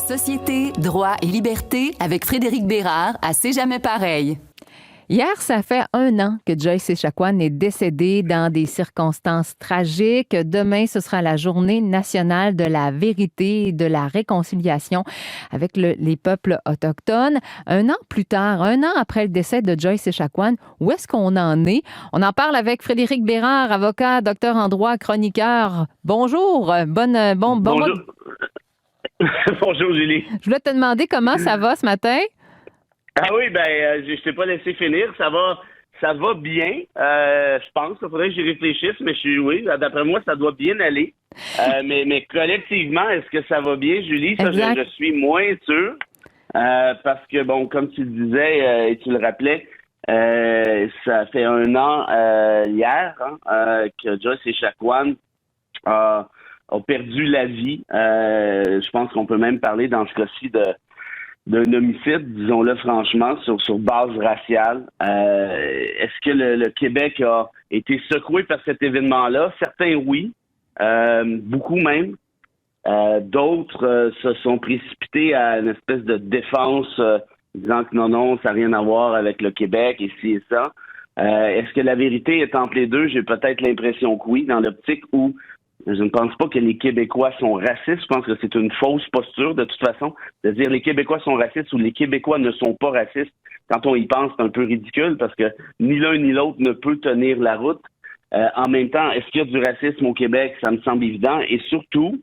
Société, droit et liberté avec Frédéric Bérard à C'est jamais pareil. Hier, ça fait 1 an que Joyce Echaquan est décédée dans des circonstances tragiques. Demain, ce sera la journée nationale de la vérité et de la réconciliation avec les peuples autochtones. 1 an plus tard, 1 an après le décès de Joyce Echaquan, où est-ce qu'on en est? On en parle avec Frédéric Bérard, avocat, docteur en droit, chroniqueur. Bonjour. Bonjour. Bonjour, Julie. Je voulais te demander comment ça va ce matin? Ah oui, je t'ai pas laissé finir. Ça va bien, je pense. Il faudrait que j'y réfléchisse, mais d'après moi, ça doit bien aller. Mais collectivement, est-ce que ça va bien, Julie? Ça, je suis moins sûr. Parce que, bon, comme tu le disais et tu le rappelais, ça fait 1 an hier que Joyce Echaquan a perdu la vie. Je pense qu'on peut même parler dans ce cas-ci d'un homicide, disons-le franchement, sur base raciale. Est-ce que le Québec a été secoué par cet événement-là? Certains, oui. Beaucoup même. D'autres se sont précipités à une espèce de défense disant que non, ça n'a rien à voir avec le Québec et ci et ça. Est-ce que la vérité est entre les deux? J'ai peut-être l'impression que oui, dans l'optique où je ne pense pas que les Québécois sont racistes. Je pense que c'est une fausse posture, de toute façon, de dire les Québécois sont racistes ou les Québécois ne sont pas racistes. Quand on y pense, c'est un peu ridicule parce que ni l'un ni l'autre ne peut tenir la route. En même temps, est-ce qu'il y a du racisme au Québec? Ça me semble évident. Et surtout,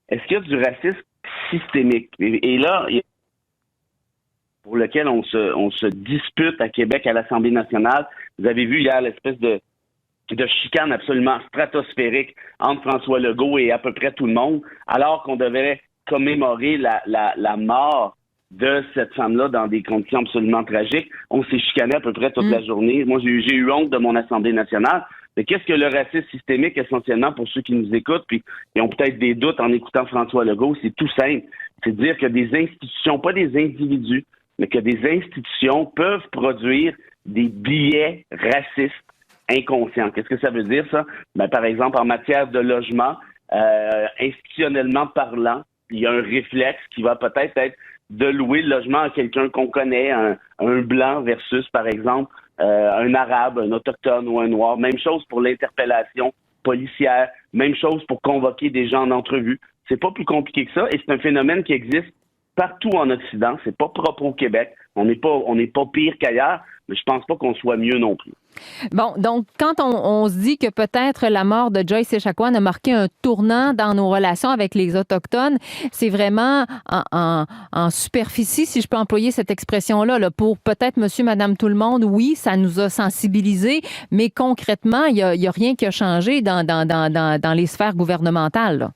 est-ce qu'il y a du racisme systémique? Et là, pour lequel on se dispute à Québec, à l'Assemblée nationale. Vous avez vu hier l'espèce de chicane absolument stratosphérique entre François Legault et à peu près tout le monde, alors qu'on devait commémorer la mort de cette femme-là dans des conditions absolument tragiques. On s'est chicané à peu près toute la journée. Moi, j'ai eu honte de mon Assemblée nationale. Mais qu'est-ce que le racisme systémique, essentiellement, pour ceux qui nous écoutent, puis qui ont peut-être des doutes en écoutant François Legault? C'est tout simple. C'est de dire que des institutions, pas des individus, mais que des institutions peuvent produire des billets racistes inconscient. Qu'est-ce que ça veut dire, ça? Par exemple, en matière de logement, institutionnellement parlant, il y a un réflexe qui va peut-être être de louer le logement à quelqu'un qu'on connaît, un blanc versus, par exemple, un arabe, un autochtone ou un noir. Même chose pour l'interpellation policière. Même chose pour convoquer des gens en entrevue. C'est pas plus compliqué que ça et c'est un phénomène qui existe partout en Occident. C'est pas propre au Québec. On n'est pas pire qu'ailleurs, mais je pense pas qu'on soit mieux non plus. Bon, donc, quand on se dit que peut-être la mort de Joyce Echaquan a marqué un tournant dans nos relations avec les Autochtones, c'est vraiment en superficie, si je peux employer cette expression-là, là, pour peut-être monsieur, madame, tout le monde, oui, ça nous a sensibilisés, mais concrètement, il y a rien qui a changé dans les sphères gouvernementales, là.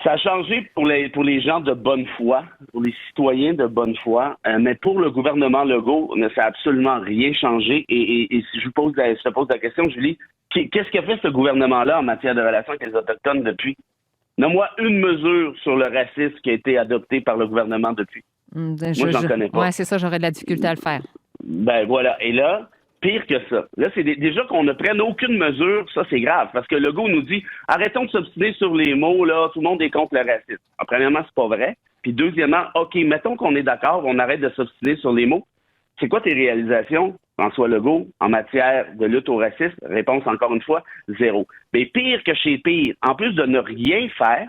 Ça a changé pour les gens de bonne foi, pour les citoyens de bonne foi, mais pour le gouvernement Legault, ça n'a absolument rien changé. Et si je te pose la question, Julie, qu'est-ce qu'a fait ce gouvernement-là en matière de relations avec les Autochtones depuis? Donne-moi une mesure sur le racisme qui a été adoptée par le gouvernement depuis. Moi, j'en connais pas. Oui, c'est ça, j'aurais de la difficulté à le faire. Voilà. Et là, pire que ça. Là, c'est déjà qu'on ne prenne aucune mesure, ça, c'est grave. Parce que Legault nous dit, arrêtons de s'obstiner sur les mots, là, tout le monde est contre le racisme. Alors, premièrement, c'est pas vrai. Puis deuxièmement, OK, mettons qu'on est d'accord, on arrête de s'obstiner sur les mots. C'est quoi tes réalisations, François Legault, en matière de lutte au racisme? Réponse, encore une fois, 0. Mais pire que chez pire, en plus de ne rien faire,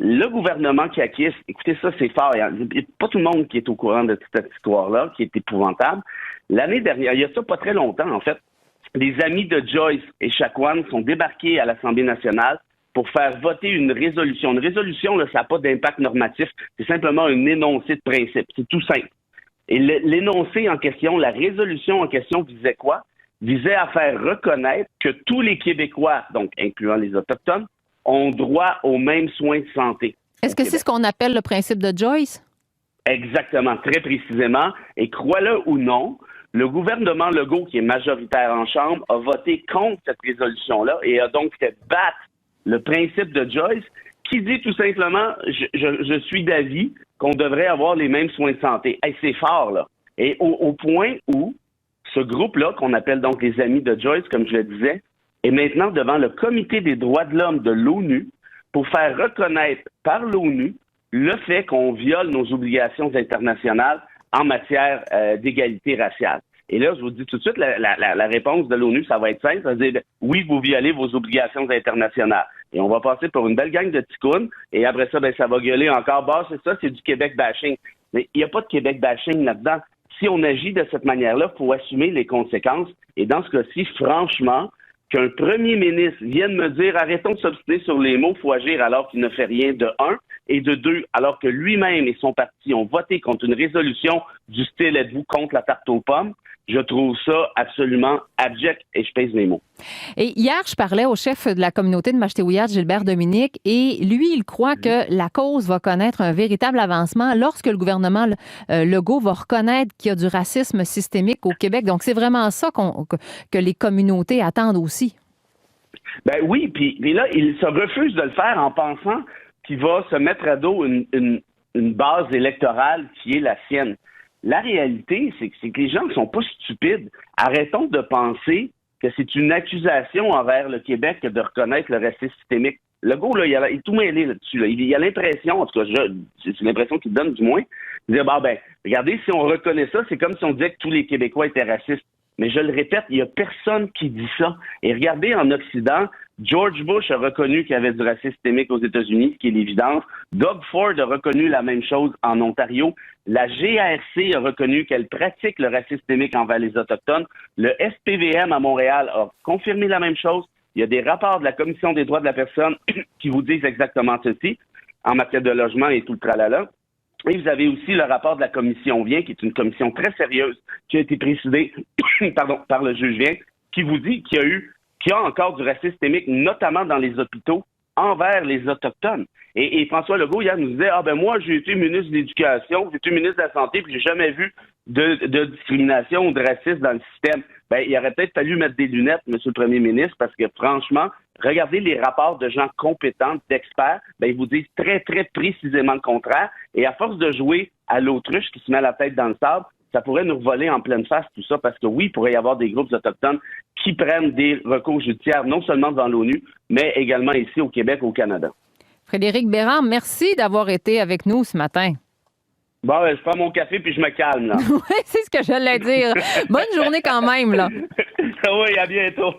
le gouvernement qui acquiesce, écoutez, ça, c'est fort. Il n'y a pas tout le monde qui est au courant de toute cette histoire-là, qui est épouvantable. L'année dernière, il y a ça pas très longtemps, en fait, les amis de Joyce Echaquan sont débarqués à l'Assemblée nationale pour faire voter une résolution. Une résolution, là, ça n'a pas d'impact normatif. C'est simplement un énoncé de principe. C'est tout simple. Et l'énoncé en question, la résolution en question visait quoi? Visait à faire reconnaître que tous les Québécois, donc incluant les Autochtones, ont droit aux mêmes soins de santé. Est-ce que c'est ce qu'on appelle le principe de Joyce? Exactement, très précisément. Et crois-le ou non, le gouvernement Legault, qui est majoritaire en Chambre, a voté contre cette résolution-là et a donc fait battre le principe de Joyce, qui dit tout simplement « je suis d'avis qu'on devrait avoir les mêmes soins de santé ». Hey, c'est fort, là. Et au point où ce groupe-là, qu'on appelle donc les Amis de Joyce, comme je le disais, est maintenant devant le Comité des droits de l'homme de l'ONU pour faire reconnaître par l'ONU le fait qu'on viole nos obligations internationales en matière d'égalité raciale. Et là, je vous dis tout de suite, la réponse de l'ONU, ça va être simple. Ça veut dire, oui, vous violez vos obligations internationales. Et on va passer pour une belle gang de ticounes. Et après ça, ça va gueuler encore. Bah, c'est ça, c'est du Québec bashing. Mais il n'y a pas de Québec bashing là-dedans. Si on agit de cette manière-là, il faut assumer les conséquences. Et dans ce cas-ci, franchement, qu'un premier ministre vienne me dire arrêtons de s'obstiner sur les mots, il faut agir alors qu'il ne fait rien, de un, et de deux, alors que lui-même et son parti ont voté contre une résolution du style êtes-vous contre la tarte aux pommes, je trouve ça absolument abject et je pèse mes mots. Et hier, je parlais au chef de la communauté de Machetewiyat, Gilbert Dominique, et lui, il croit que la cause va connaître un véritable avancement lorsque le gouvernement Legault va reconnaître qu'il y a du racisme systémique au Québec. Donc, c'est vraiment ça que les communautés attendent aussi. Ben oui, puis là, il se refuse de le faire en pensant qu'il va se mettre à dos une base électorale qui est la sienne. La réalité, c'est que les gens ne sont pas stupides. Arrêtons de penser que c'est une accusation envers le Québec de reconnaître le racisme systémique. Legault, là, il est tout mêlé là-dessus. Là. Il a l'impression, en tout cas, c'est l'impression qu'il donne du moins, de dire, regardez, si on reconnaît ça, c'est comme si on disait que tous les Québécois étaient racistes. Mais je le répète, il n'y a personne qui dit ça. Et regardez, en Occident, George Bush a reconnu qu'il y avait du racisme systémique aux États-Unis, ce qui est l'évidence. Doug Ford a reconnu la même chose en Ontario. La GRC a reconnu qu'elle pratique le racisme systémique envers les Autochtones. Le SPVM à Montréal a confirmé la même chose. Il y a des rapports de la Commission des droits de la personne qui vous disent exactement ceci en matière de logement et tout le tralala. Et vous avez aussi le rapport de la commission Vien, qui est une commission très sérieuse, qui a été présidée par le juge Vien, qui vous dit qu'il y a encore du racisme systémique, notamment dans les hôpitaux, envers les Autochtones. Et François Legault, hier, nous disait, moi, j'ai été ministre de l'Éducation, j'ai été ministre de la Santé, puis j'ai jamais vu de discrimination ou de racisme dans le système. Il aurait peut-être fallu mettre des lunettes, Monsieur le Premier ministre, parce que franchement, regardez les rapports de gens compétents, d'experts, ils vous disent très, très précisément le contraire. Et à force de jouer à l'autruche qui se met la tête dans le sable, ça pourrait nous voler en pleine face tout ça, parce que oui, il pourrait y avoir des groupes autochtones qui prennent des recours judiciaires, non seulement devant l'ONU, mais également ici au Québec, au Canada. Frédéric Bérard, merci d'avoir été avec nous ce matin. Je prends mon café puis je me calme, là. Oui, c'est ce que j'allais dire. Bonne journée quand même, là. Oui, à bientôt.